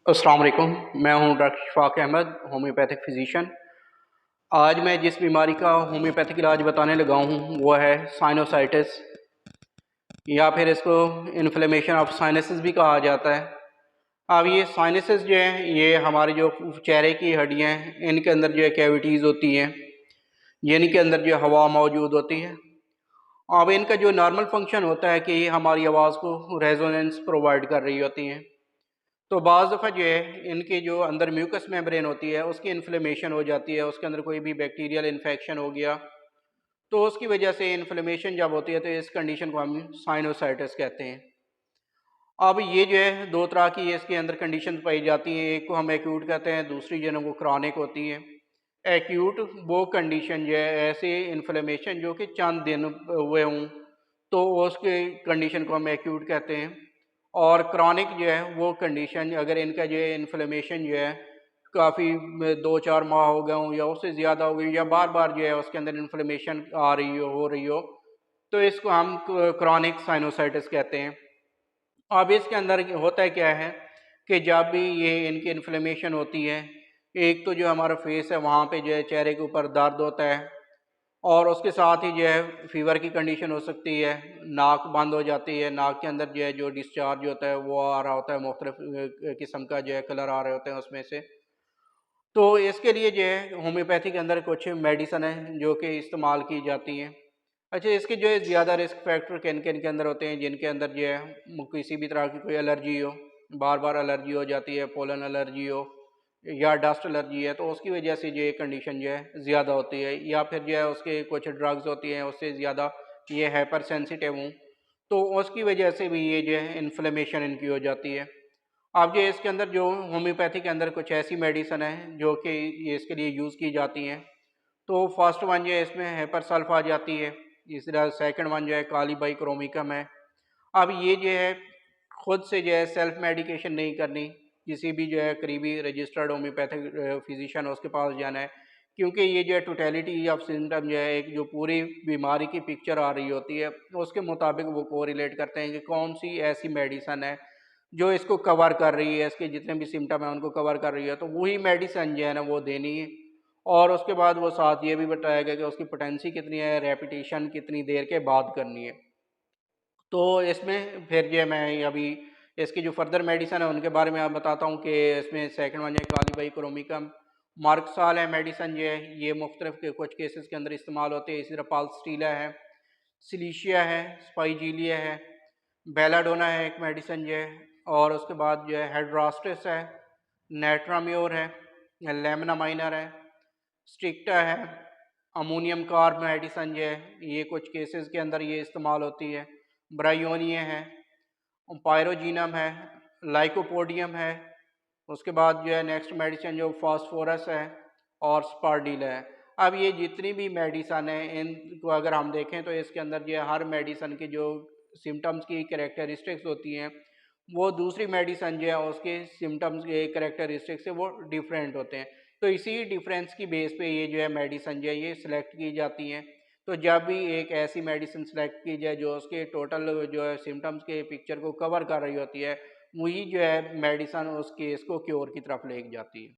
अस्सलाम वालेकुम। मैं हूं doctor Shafaq Ahmed, homeopathic physician. आज मैं जिस बीमारी का होम्योपैथिक इलाज बताने लगा हूं वो है साइनोसाइटिस, या फिर इसको इन्फ्लेमेशन ऑफ साइनसेस भी कहा जाता है। अब ये साइनसेस जो हैं ये हमारे जो चेहरे की हड्डियां हैं इनके अंदर जो है कैविटीज़ होती हैं, जिनके अंदर जो हवा मौजूद होती है। अब इनका जो नॉर्मल फंक्शन होता है कि ये हमारी आवाज़ को रेजोनेंस प्रोवाइड कर रही होती हैं। तो बाज़ दफ़ा जो है इनके जो अंदर म्यूकस मेम्ब्रेन होती है उसकी इन्फ्लेमेशन हो जाती है, उसके अंदर कोई भी बैक्टीरियल इन्फेक्शन हो गया तो उसकी वजह से इन्फ्लेमेशन जब होती है तो इस कंडीशन को हम साइनोसाइटिस कहते हैं। अब ये जो है दो तरह की इसके अंदर कंडीशन पाई जाती हैं, एक को हम एक्यूट कहते हैं, दूसरी जो है वो क्रॉनिक होती है। एक्यूट वो कंडीशन जो है ऐसे इन्फ्लेमेशन जो कि चंद दिन हुए हों तो उसके कंडीशन को हम एक्यूट कहते हैं। और क्रॉनिक जो है वो कंडीशन अगर इनका जो है इन्फ्लेमेशन जो है काफ़ी 2-4 माह हो गए हों या उससे ज़्यादा हो गई या बार बार जो है उसके अंदर इन्फ्लेमेशन आ रही हो रही हो तो इसको हम क्रॉनिक साइनोसाइटिस कहते हैं। अब इसके अंदर होता है क्या है कि जब भी ये इनकी इन्फ्लेमेशन होती है, एक तो जो हमारा फेस है वहाँ पे जो है चेहरे के ऊपर दर्द होता है और उसके साथ ही जो है फीवर की कंडीशन हो सकती है, नाक बंद हो जाती है, नाक के अंदर जो है जो डिस्चार्ज होता है वो आ रहा होता है, मुख्तलिफ किस्म का जो है कलर आ रहे होते हैं उसमें से। तो इसके लिए जो है होम्योपैथी के अंदर कुछ मेडिसन है जो कि इस्तेमाल की जाती हैं। अच्छा, इसके जो है ज़्यादा रिस्क फैक्टर किन किन के अंदर होते हैं, जिनके अंदर जो है किसी भी तरह की कोई एलर्जी हो, बार बार एलर्जी हो जाती है, पोलन एलर्जी हो या डस्ट एलर्जी है तो उसकी वजह से जो ये कंडीशन जो है ज़्यादा होती है, या फिर जो है उसके कुछ ड्रग्स होती हैं उससे ज़्यादा ये हाइपर सेंसिटिव हूँ तो उसकी वजह से भी ये जो है इन्फ्लेमेशन इनकी हो जाती है। अब जो इसके अंदर जो होम्योपैथी के अंदर कुछ ऐसी मेडिसन है जो कि ये इसके लिए यूज़ की जाती हैं। तो फर्स्ट वन जो है इसमें हेपर सल्फ आ जाती है, तीसरा सेकंड वन जो है काली बाई क्रोमिकम है। अब ये जो है खुद से जो है सेल्फ मेडिकेशन नहीं करनी, किसी भी जो है करीबी रजिस्टर्ड होम्योपैथिक फिजिशियन उसके पास जाना है, क्योंकि ये जो है टोटलिटी ऑफ सिम्टम जो है एक जो पूरी बीमारी की पिक्चर आ रही होती है उसके मुताबिक वो कोरिलेट करते हैं कि कौन सी ऐसी मेडिसन है जो इसको कवर कर रही है, इसके जितने भी सिम्टम हैं उनको कवर कर रही है, तो वही मेडिसन जो है ना वो देनी है। और उसके बाद वो साथ ये भी बताया गया कि उसकी पोटेंसी कितनी है, रेपिटेशन कितनी देर के बाद करनी है। तो इसमें फिर जो है मैं अभी इसकी जो फर्दर मेडिसन है उनके बारे में आप बताता हूँ कि इसमें सेकंड वन है काली बाई क्रोमिकम, मार्कसाल है मेडिसन जो है ये मुख्तलिफ के कुछ केसेस के अंदर इस्तेमाल होते हैं। इसी तरह पाल्स्टीला है, सिलीशिया है, स्पाइजीलिया है, बेलाडोना है एक मेडिसन जो है, और उसके बाद जो है हेड्रास्टिस है, नेट्राम्योर है, लेमना माइनर है, स्ट्रिक्टा है, अमोनियम कार्ब मेडिसन जो है ये कुछ केसेस के अंदर ये इस्तेमाल होती है, ब्रायोनिया है, पायरोजीनम है, लाइकोपोडियम है, उसके बाद जो है नेक्स्ट मेडिसिन जो फास्फोरस है और स्पार्डिल है। अब ये जितनी भी मेडिसन है इनको अगर हम देखें तो इसके अंदर जो है हर मेडिसन की जो सिम्टम्स की कैरेक्टरिस्टिक्स होती हैं वो दूसरी मेडिसन जो है उसके सिम्टम्स के कैरेक्टरिस्टिक्स से वो डिफरेंट होते हैं। तो इसी डिफरेंस की बेस पे ये जो है मेडिसन जो है ये सिलेक्ट की जाती हैं। तो जब भी एक ऐसी मेडिसिन सेलेक्ट की जाए जो उसके टोटल जो है सिम्टम्स के पिक्चर को कवर कर रही होती है, वही जो है मेडिसन उस केस को क्योर की तरफ ले जाती है।